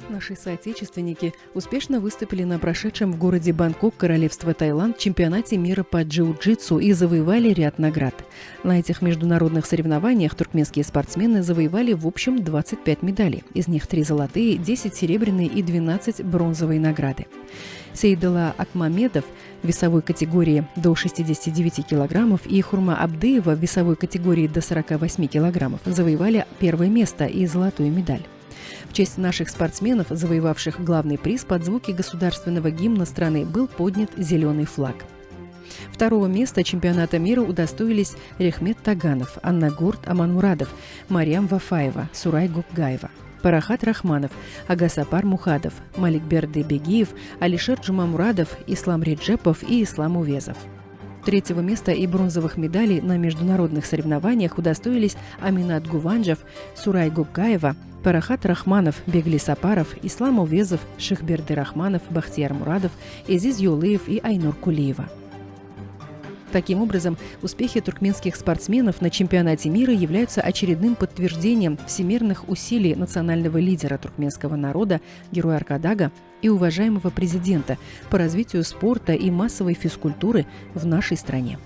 Наши соотечественники успешно выступили на прошедшем в городе Бангкок, королевство Таиланд, чемпионате мира по джиу-джитсу и завоевали ряд наград. На этих международных соревнованиях туркменские спортсмены завоевали в общем 25 медалей. Из них 3 золотые, 10 серебряные и 12 бронзовые награды. Сейдулла Акмамедов в весовой категории до 69 килограммов и Хурма Абдыева в весовой категории до 48 килограммов завоевали первое место и золотую медаль. В честь наших спортсменов, завоевавших главный приз, под звуки государственного гимна страны был поднят зеленый флаг. Второго места чемпионата мира удостоились Рехмет Таганов, Аннагурт Аманмурадов, Мариам Вафаева, Сурай Гукгаева, Парахат Рахманов, Агасапар Мухадов, Маликберды Бегиев, Алишер Джумамурадов, Ислам Реджепов и Ислам Увезов. Третьего места и бронзовых медалей на международных соревнованиях удостоились Аминат Гуванджев, Сурай Гукгаева, Парахат Рахманов, Бегли Сапаров, Ислам Увезов, Шихберды Рахманов, Бахтияр Мурадов, Эзиз Юлыев и Айнур Кулиева. Таким образом, успехи туркменских спортсменов на чемпионате мира являются очередным подтверждением всемирных усилий национального лидера туркменского народа, героя Аркадага и уважаемого президента по развитию спорта и массовой физкультуры в нашей стране.